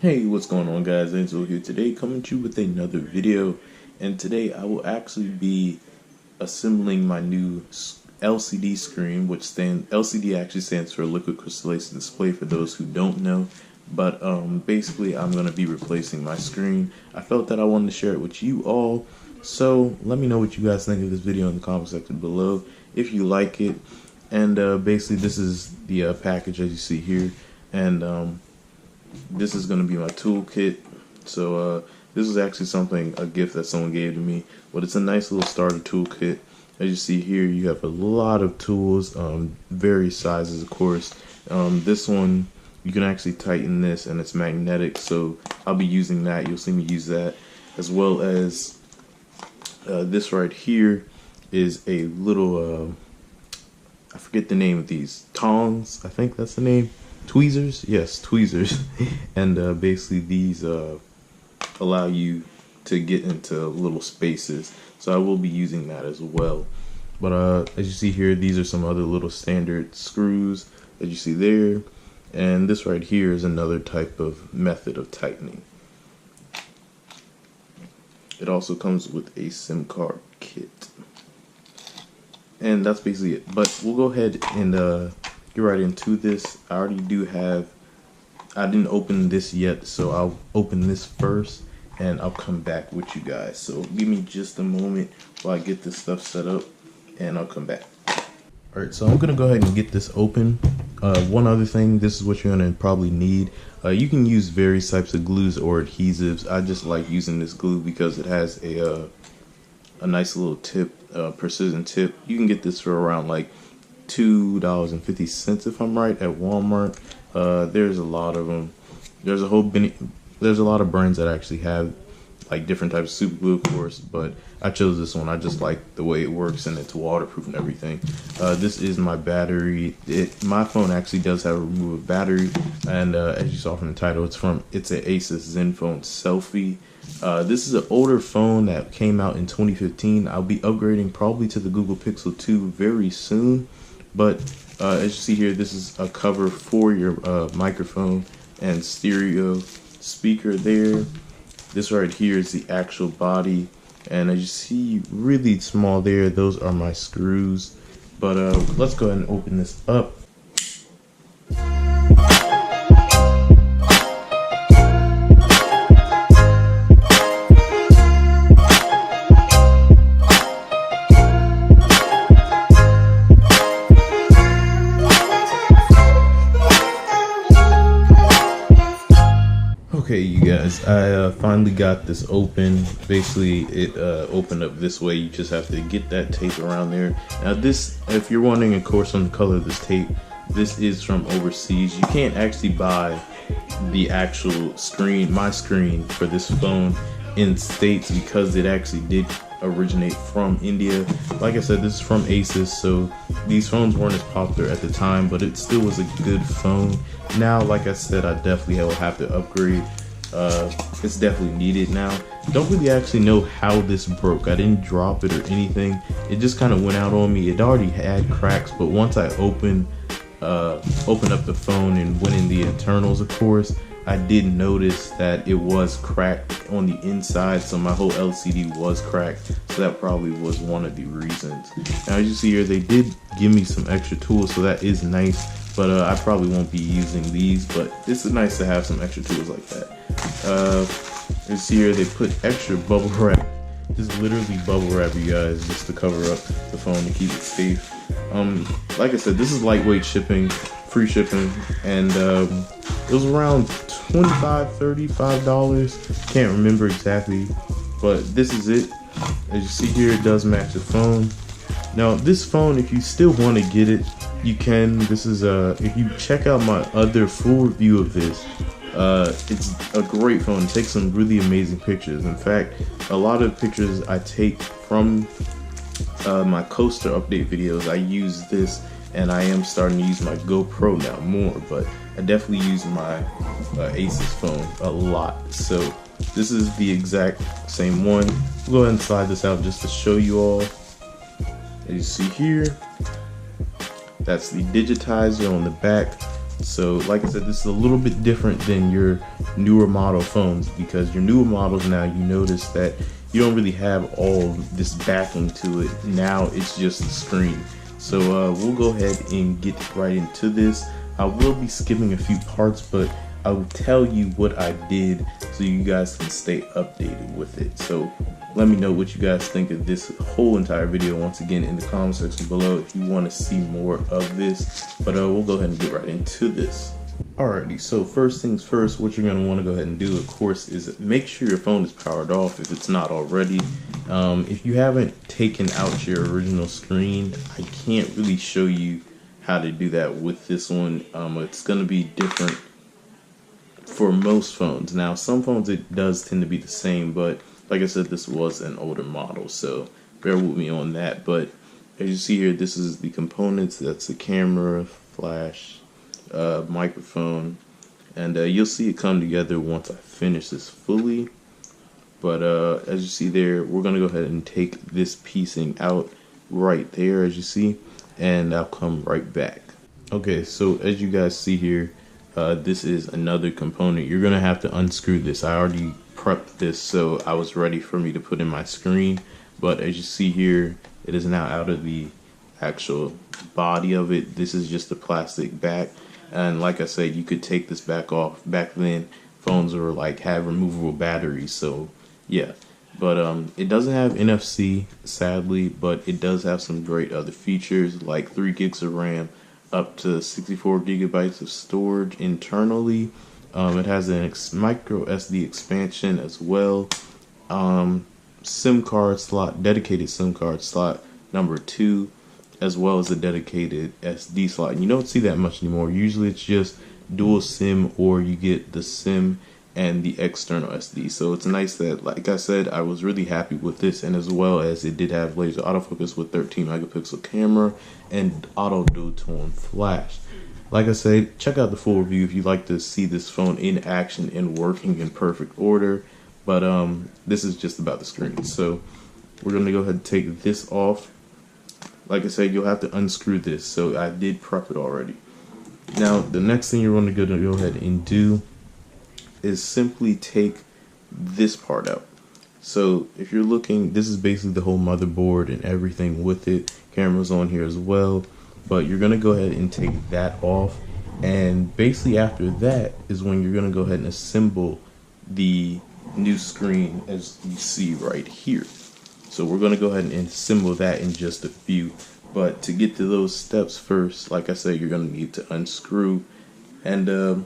Hey, what's going on, guys? Angelo here today, coming to you with another video. And today I will actually be assembling my new LCD screen, which LCD actually stands for liquid crystallization display for those who don't know. But basically I'm going to be replacing my screen. I felt that I wanted to share it with you all, so let me know what you guys think of this video in the comment section below if you like it. And basically this is the package as you see here, and this is going to be my toolkit. So this is actually a gift that someone gave to me, but it's a nice little starter toolkit. As you see here, you have a lot of tools, various sizes, of course. This one, you can actually tighten this, and it's magnetic, so I'll be using that. You'll see me use that, as well as this right here is a little, I forget the name of these, tongs, I think that's the name. Tweezers, yes, tweezers. And basically these allow you to get into little spaces, so I will be using that as well. But as you see here, these are some other little standard screws that you see there, and this right here is another type of method of tightening. It also comes with a SIM card kit, and that's basically it. But we'll go ahead and get right into this. I didn't open this yet, so I'll open this first and I'll come back with you guys. So give me just a moment while I get this stuff set up and I'll come back. Alright, so I'm gonna go ahead and get this open. One other thing, this is what you're gonna probably need. You can use various types of glues or adhesives. I just like using this glue because it has a nice little tip, precision tip. You can get this for around like $2.50 if I'm right at Walmart. There's a lot of them. There's a lot of brands that actually have like different types of super glue, of course, but I chose this one. I just like the way it works, and it's waterproof and everything. This is my battery. My phone actually does have a removable battery, and as you saw from the title, it's an Asus Zenfone Selfie. This is an older phone that came out in 2015. I'll be upgrading probably to the Google Pixel 2 very soon. But as you see here, this is a cover for your microphone and stereo speaker there. This right here is the actual body, and as you see, really small there, those are my screws. But let's go ahead and open this up. Okay, you guys, I finally got this open. Basically, it opened up this way. You just have to get that tape around there. Now this, if you're wondering, of course, on the color of this tape, this is from overseas. You can't actually buy the actual screen, my screen for this phone in States, because it actually did originate from India. Like I said, this is from Asus, so these phones weren't as popular at the time, but it still was a good phone. Now, like I said, I definitely will have to upgrade. It's definitely needed now. Don't really actually know how this broke. I didn't drop it or anything. It just kind of went out on me. It already had cracks, but once I opened up the phone and went in the internals, of course, I did notice that it was cracked on the inside, so my whole LCD was cracked. So that probably was one of the reasons. Now, as you see here, they did give me some extra tools, so that is nice. But I probably won't be using these, but it's nice to have some extra tools like that. As you see here, they put extra bubble wrap. This is literally bubble wrap, you guys, just to cover up the phone to keep it safe. Like I said, this is lightweight shipping, free shipping, and it was around $25–35. Can't remember exactly, but this is it. As you see here, it does match the phone. Now, this phone, if you still want to get it, you can. This is if you check out my other full review of this, it's a great phone. It takes some really amazing pictures. In fact, a lot of pictures I take from my coaster update videos, I use this, and I am starting to use my GoPro now more, but I definitely use my Asus phone a lot. So this is the exact same one. We'll go ahead and slide this out just to show you all. As you see here, that's the digitizer on the back. So like I said, this is a little bit different than your newer model phones, because your newer models now, you notice that you don't really have all this backing to it. Now it's just the screen. So we'll go ahead and get right into this. I will be skipping a few parts, but I will tell you what I did so you guys can stay updated with it. So let me know what you guys think of this whole entire video once again in the comment section below if you want to see more of this. But we'll go ahead and get right into this. Alrighty, so first things first, what you're going to want to go ahead and do, of course, is make sure your phone is powered off if it's not already. If you haven't taken out your original screen, I can't really show you how to do that with this one. It's going to be different for most phones. Now, some phones it does tend to be the same, but like I said, this was an older model, so bear with me on that. But as you see here, this is the components. That's the camera, flash, microphone, and you'll see it come together once I finish this fully. But as you see there, we're gonna go ahead and take this piecing out right there, as you see, and I'll come right back. Okay, so as you guys see here, this is another component. You're gonna have to unscrew this. I already prepped this, so I was ready for me to put in my screen. But as you see here, it is now out of the actual body of it. This is just the plastic back. And like I said, you could take this back off. Back then, phones were like have removable batteries, so yeah. But it doesn't have NFC, sadly, but it does have some great other features like 3 gigs of RAM, up to 64 gigabytes of storage internally. It has a micro SD expansion as well. SIM card slot, dedicated SIM card slot number 2, as well as a dedicated SD slot. And you don't see that much anymore. Usually it's just dual SIM, or you get the SIM and the external SD. So it's nice that, like I said, I was really happy with this, and as well as it did have laser autofocus with 13 megapixel camera and auto dual tone flash. Like I said, check out the full review if you'd like to see this phone in action and working in perfect order. But this is just about the screen. So we're gonna go ahead and take this off. Like I said, you'll have to unscrew this, so I did prep it already. Now, the next thing you're going to go ahead and do is simply take this part out. So if you're looking, this is basically the whole motherboard and everything with it. Camera's on here as well, but you're going to go ahead and take that off. And basically after that is when you're going to go ahead and assemble the new screen, as you see right here. So we're going to go ahead and assemble that in just a few. But to get to those steps first, like I said, you're going to need to unscrew. And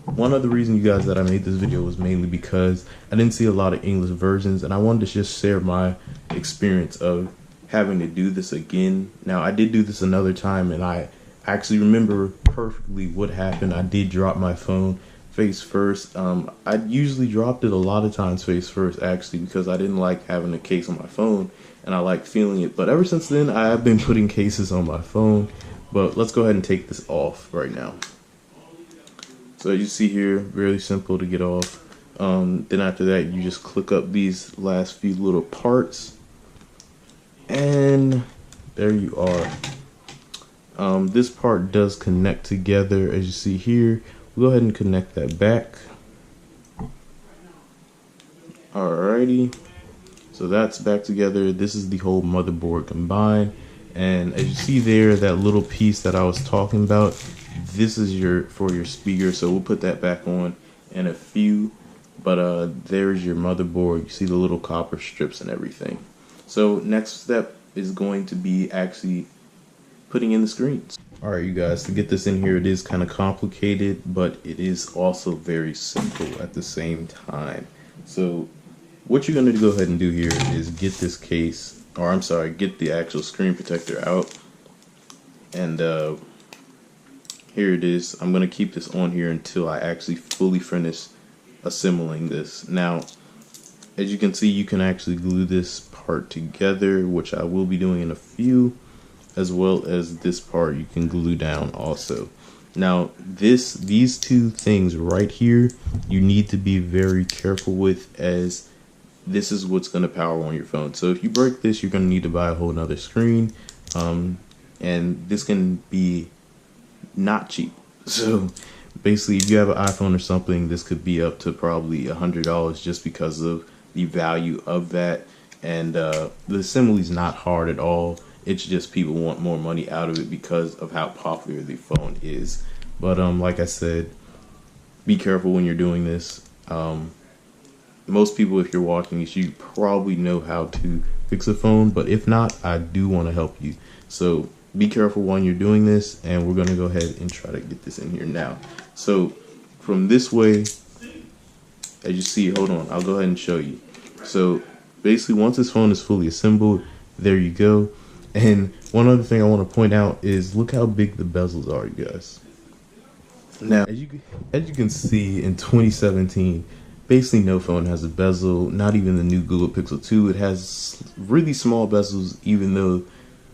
one other reason, you guys, that I made this video was mainly because I didn't see a lot of English versions, and I wanted to just share my experience of having to do this again. Now, I did do this another time, and I actually remember perfectly what happened. I did drop my phone face first. I usually dropped it a lot of times face first, actually, because I didn't like having a case on my phone, and I like feeling it. But ever since then, I have been putting cases on my phone. But let's go ahead and take this off right now. So as you see here, very simple to get off. Then after that, you just click up these last few little parts, and there you are. This part does connect together, as you see here. We'll go ahead and connect that back. Alrighty, so that's back together. This is the whole motherboard combined, and as you see there, that little piece that I was talking about, this is for your speaker. So we'll put that back on in a few. But there's your motherboard. You see the little copper strips and everything. So next step is going to be actually putting in the screens. Alright, you guys, to get this in here, it is kind of complicated, but it is also very simple at the same time. So what you're going to go ahead and do here is get this case, or I'm sorry, get the actual screen protector out. And here it is. I'm going to keep this on here until I actually fully finish assembling this. Now, as you can see, you can actually glue this part together, which I will be doing in a few, as well as this part you can glue down also. Now, these two things right here, you need to be very careful with, as this is what's going to power on your phone. So if you break this, you're going to need to buy a whole nother screen, and this can be not cheap. So basically, if you have an iPhone or something, this could be up to probably $100 just because of the value of that. And the assembly is not hard at all. It's just people want more money out of it because of how popular the phone is. But like I said, be careful when you're doing this. Most people, if you're watching this, you probably know how to fix a phone, but if not, I do want to help you. So be careful when you're doing this, and we're going to go ahead and try to get this in here now. So from this way, as you see, hold on, I'll go ahead and show you. So basically, once this phone is fully assembled, there you go. And one other thing I want to point out is look how big the bezels are, you guys. Now, as you can see, in 2017, basically no phone has a bezel, not even the new Google Pixel 2. It has really small bezels, even though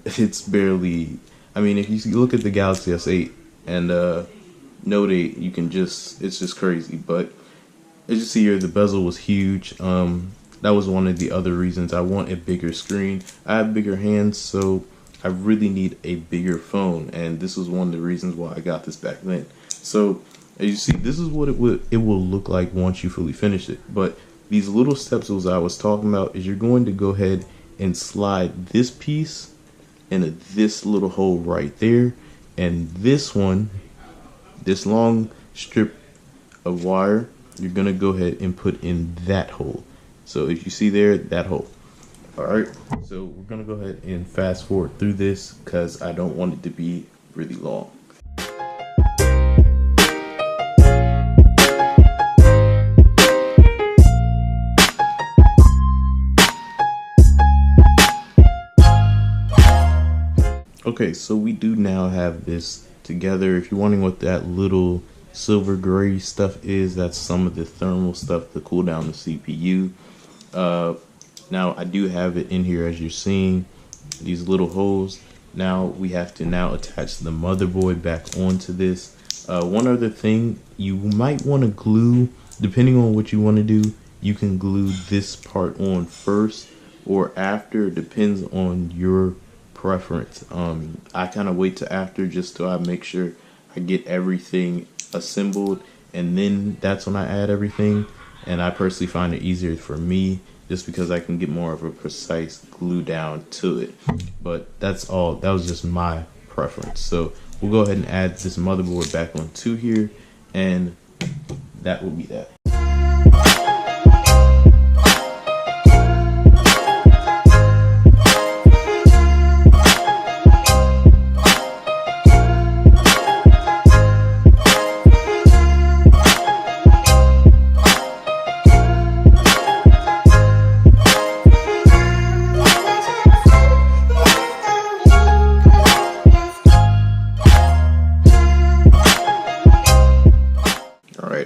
it's barely, I mean, if you look at the Galaxy S8 and Note 8, you can just, it's just crazy. But as you see here, the bezel was huge. That was one of the other reasons I want a bigger screen. I have bigger hands, so I really need a bigger phone, and this was one of the reasons why I got this back then. So as you see, this is what it will look like once you fully finish it. But these little steps as I was talking about is you're going to go ahead and slide this piece into this little hole right there, and this one, this long strip of wire, you're gonna go ahead and put in that hole. So if you see there, that hole. All right, so we're gonna go ahead and fast forward through this because I don't want it to be really long. Okay, so we do now have this together. If you're wondering what that little silver gray stuff is, that's some of the thermal stuff to cool down the CPU. Now I do have it in here, as you're seeing, these little holes. Now we have to now attach the motherboard back onto this. One other thing, you might want to glue, depending on what you want to do, you can glue this part on first or after. It depends on your preference. I kind of wait to after just so I make sure I get everything assembled, and then that's when I add everything. And I personally find it easier for me just because I can get more of a precise glue down to it. But that's all, that was just my preference. So we'll go ahead and add this motherboard back onto here, and that will be that.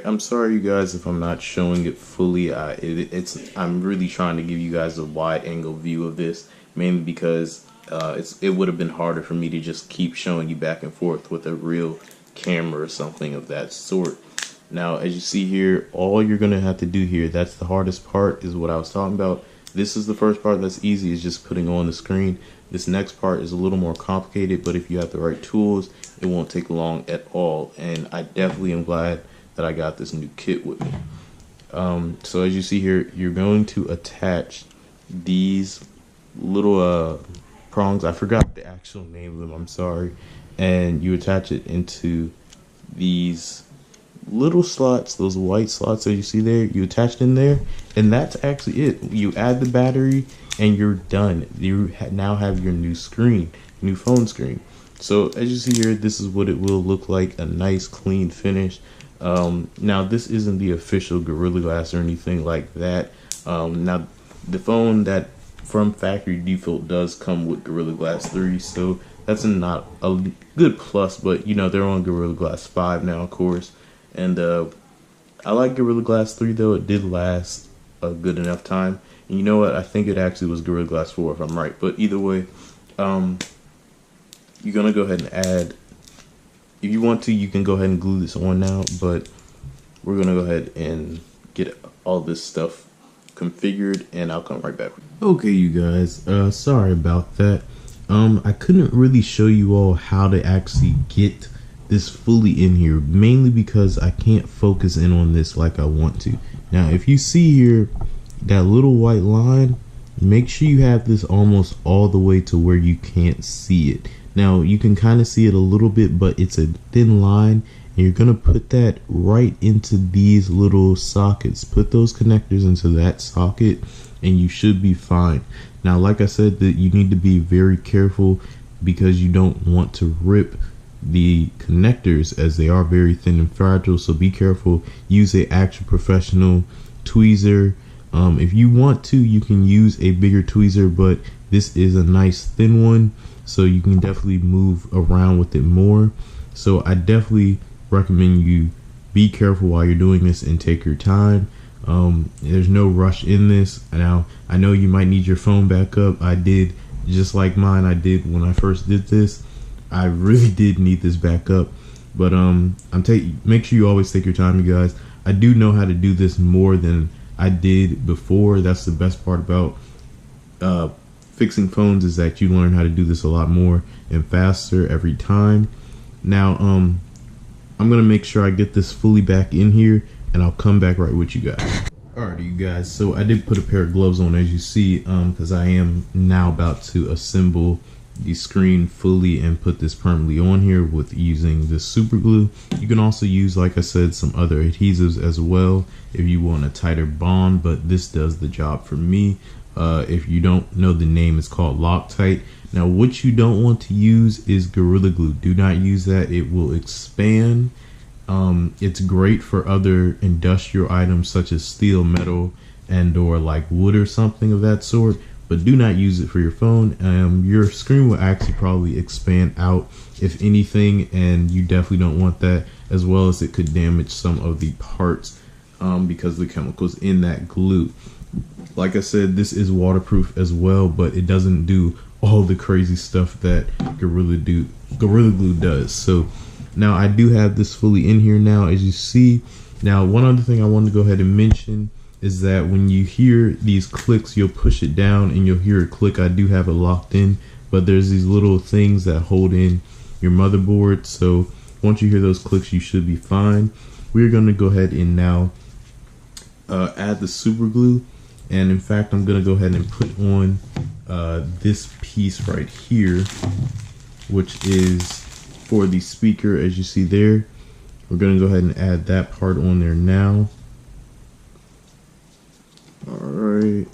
I'm sorry, you guys, if I'm not showing it fully. I'm really trying to give you guys a wide angle view of this, mainly because it would have been harder for me to just keep showing you back and forth with a real camera or something of that sort. Now, as you see here, all you're gonna have to do here, that's the hardest part, is what I was talking about. This is the first part that's easy, is just putting on the screen. This next part is a little more complicated, but if you have the right tools, it won't take long at all. And I definitely am glad that I got this new kit with me. So as you see here, you're going to attach these little prongs. I forgot the actual name of them, I'm sorry. And you attach it into these little slots, those white slots that you see there. You attach it in there, and that's actually it. You add the battery and you're done. You now have your new screen, new phone screen. So as you see here, this is what it will look like, a nice clean finish. Now this isn't the official Gorilla Glass or anything like that. Now the phone that from factory default does come with Gorilla Glass 3, so that's not a good plus, but you know, they're on Gorilla Glass 5 now, of course. And I like Gorilla Glass 3 though. It did last a good enough time. And you know what, I think it actually was Gorilla Glass 4 if I'm right, but either way, you're gonna go ahead and add, if you want to, you can go ahead and glue this on now, but we're gonna go ahead and get all this stuff configured, and I'll come right back. Okay, you guys, sorry about that. I couldn't really show you all how to actually get this fully in here, mainly because I can't focus in on this like I want to. Now if you see here that little white line, make sure you have this almost all the way to where you can't see it. Now you can kind of see it a little bit, but it's a thin line, and you're gonna put that right into these little sockets. Put those connectors into that socket and you should be fine. Now like I said, that you need to be very careful because you don't want to rip the connectors, as they are very thin and fragile, so be careful. Use a actual professional tweezer. If you want to, you can use a bigger tweezer, but this is a nice thin one, so you can definitely move around with it more. So I definitely recommend you be careful while you're doing this and take your time. There's no rush in this. Now I know you might need your phone back up. I did, just like mine, I did when I first did this. I really did need this back up, but make sure you always take your time, you guys. I do know how to do this more than I did before. That's the best part about fixing phones, is that you learn how to do this a lot more and faster every time. Now I'm gonna make sure I get this fully back in here, and I'll come back right with you guys. Alrighty, you guys, so I did put a pair of gloves on, as you see, because I am now about to assemble the screen fully and put this permanently on here with using this super glue. You can also use, like I said, some other adhesives as well if you want a tighter bond, but this does the job for me. If you don't know the name, it's called Loctite. Now what you don't want to use is Gorilla Glue. Do not use that. It will expand. It's great for other industrial items such as steel, metal, and or like wood or something of that sort, but do not use it for your phone. Your screen will actually probably expand out if anything, and you definitely don't want that, as well as it could damage some of the parts because of the chemicals in that glue. Like I said, this is waterproof as well, but it doesn't do all the crazy stuff that Gorilla Glue does. So now I do have this fully in here now, as you see. Now one other thing I wanted to go ahead and mention is that when you hear these clicks, you'll push it down and you'll hear a click. I do have it locked in, but there's these little things that hold in your motherboard. So once you hear those clicks, you should be fine. We're going to go ahead and now add the super glue. And in fact, I'm going to go ahead and put on this piece right here, which is for the speaker, as you see there. We're going to go ahead and add that part on there now. All right.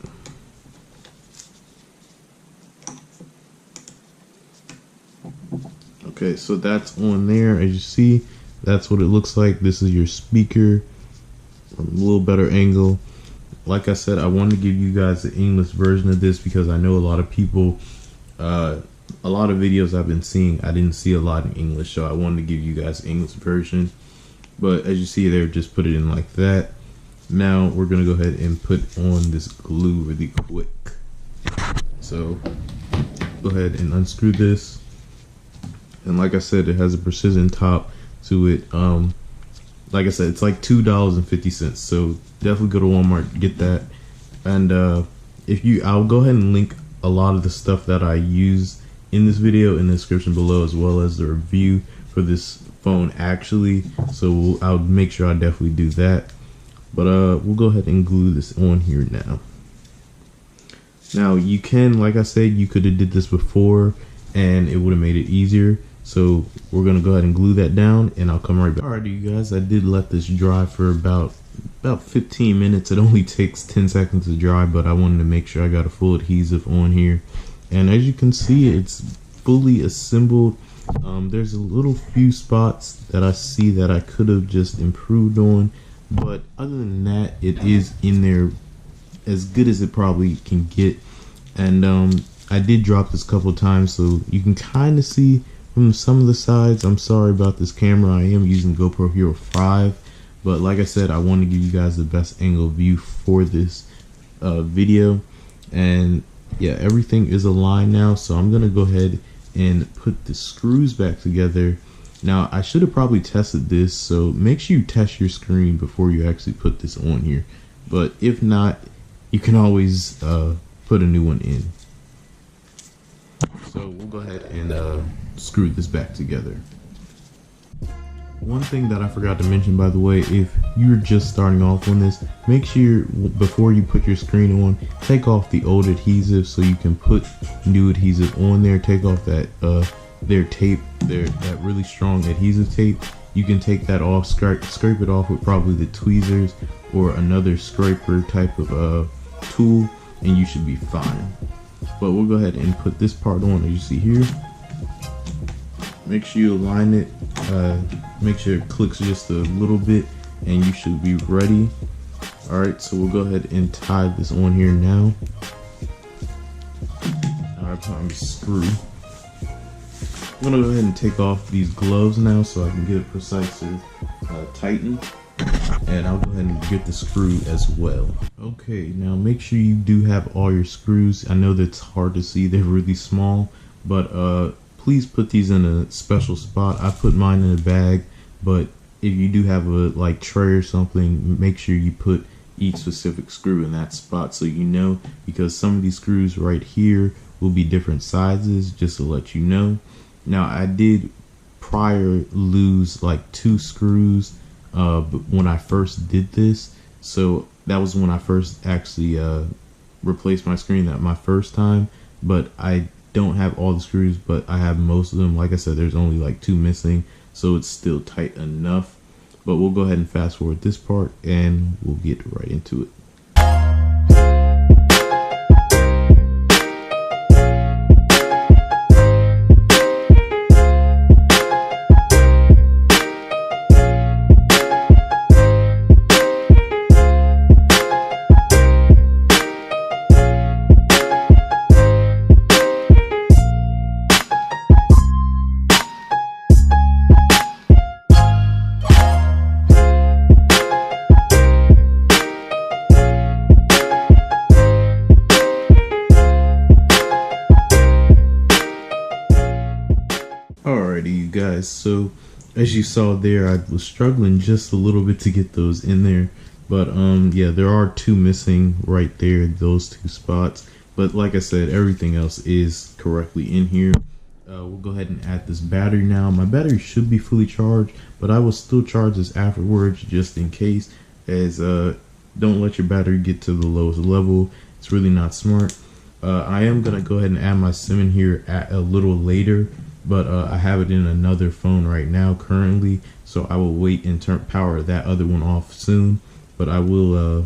Okay, so that's on there. As you see, that's what it looks like. This is your speaker from a little better angle. Like I said, I wanted to give you guys the English version of this because I know a lot of people, a lot of videos I've been seeing, I didn't see a lot in English, so I wanted to give you guys the English version. But as you see there, just put it in like that. Now we're gonna go ahead and put on this glue really quick. So go ahead and unscrew this. And like I said, it has a precision top to it. Like I said, it's like $2.50. So definitely go to Walmart, get that. And I'll go ahead and link a lot of the stuff that I use in this video in the description below, as well as the review for this phone actually. So I'll make sure I definitely do that. But we'll go ahead and glue this on here now. Now you can, like I said, you could have did this before and it would have made it easier. So we're gonna go ahead and glue that down, and I'll come right back. Alright, you guys, I did let this dry for about 15 minutes. It only takes 10 seconds to dry, but I wanted to make sure I got a full adhesive on here. And as you can see, it's fully assembled. There's a little few spots that I see that I could have just improved on, but other than that, it is in there as good as it probably can get. And I did drop this a couple times, so you can kind of see from some of the sides. I'm sorry about this camera. I am using GoPro Hero 5, but like I said, I want to give you guys the best angle view for this video. And yeah, everything is aligned now, so I'm gonna go ahead and put the screws back together. Now I should have probably tested this, so make sure you test your screen before you actually put this on here, but if not, you can always put a new one in. So we'll go ahead and screw this back together. One thing that I forgot to mention, by the way, if you're just starting off on this, make sure before you put your screen on, take off the old adhesive so you can put new adhesive on there. Take off that their tape, that really strong adhesive tape. You can take that off, scrape it off with probably the tweezers or another scraper type of tool, and you should be fine. But we'll go ahead and put this part on, as you see here. Make sure you align it, make sure it clicks just a little bit, and you should be ready. Alright, so we'll go ahead and tie this on here now. Alright, time to screw. I'm gonna go ahead and take off these gloves now so I can get it precise to tighten. And I'll go ahead and get the screw as well. Okay, now make sure you do have all your screws. I know that's hard to see, they're really small, but please put these in a special spot. I put mine in a bag, but if you do have a like tray or something, make sure you put each specific screw in that spot so you know, because some of these screws right here will be different sizes, just to let you know. Now I did prior lose like 2 screws but when I first did this, so that was when I first actually replaced my screen, that my first time. But I don't have all the screws, but I have most of them. Like I said, there's only like 2 missing, so it's still tight enough. But we'll go ahead and fast forward this part and we'll get right into it. Alrighty, you guys, so as you saw there, I was struggling just a little bit to get those in there, but yeah, there are 2 missing right there, those 2 spots. But like I said, everything else is correctly in here. We'll go ahead and add this battery now. My battery should be fully charged, but I will still charge this afterwards just in case, as don't let your battery get to the lowest level. It's really not smart. I am gonna go ahead and add my SIM in here a little later, but I have it in another phone right now currently, so I will wait and power that other one off soon. But I will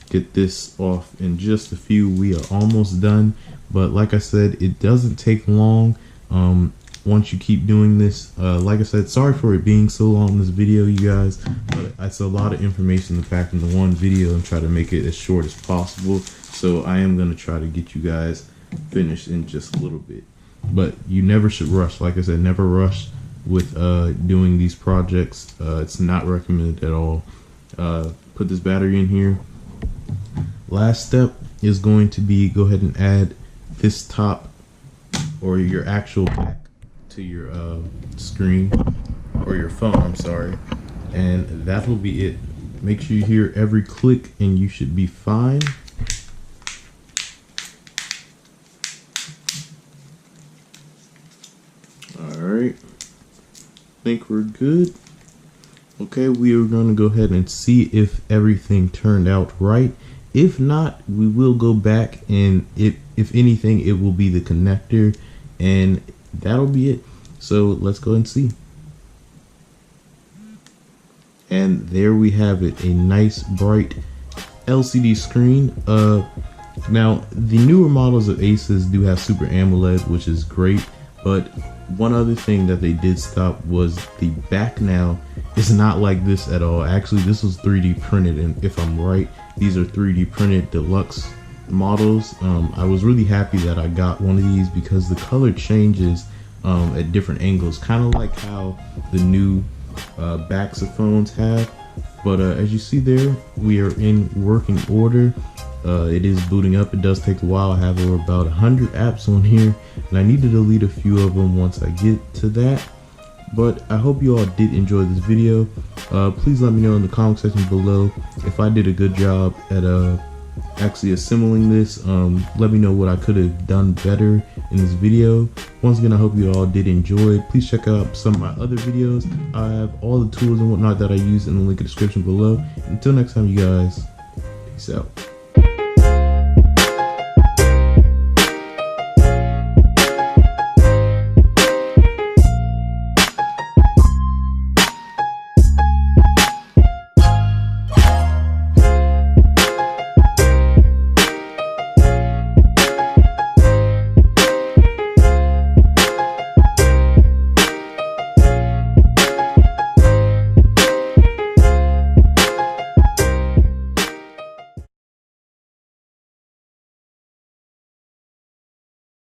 get this off in just a few. We are almost done, but like I said, it doesn't take long once you keep doing this. Like I said, sorry for it being so long, this video, you guys, but it's a lot of information to pack into one video and try to make it as short as possible. So I am going to try to get you guys finished in just a little bit. But you never should rush. Like I said, never rush with doing these projects. It's not recommended at all. Put this battery in here. Last step is going to be, go ahead and add this top, or your actual back, to your screen, or your phone, I'm sorry, and that will be it. Make sure you hear every click and you should be fine. Alright, think we're good. Okay, we are going to go ahead and see if everything turned out right. If not, we will go back, and if anything, it will be the connector, and that'll be it. So let's go and see. And there we have it, a nice bright LCD screen. Now the newer models of Asus do have Super AMOLED, which is great, but one other thing that they did stop was the back now is not like this at all. Actually, this was 3D printed, and if I'm right, these are 3D printed deluxe models. I was really happy that I got one of these because the color changes at different angles, kind of like how the new backs of phones have. But as you see there, we are in working order. It is booting up. It does take a while. I have over about 100 apps on here, and I need to delete a few of them once I get to that. But I hope you all did enjoy this video. Please let me know in the comment section below if I did a good job at actually assembling this. Let me know what I could have done better in this video. Once again, I hope you all did enjoy. Please check out some of my other videos. I have all the tools and whatnot that I use in the link in the description below. Until next time, you guys, peace out.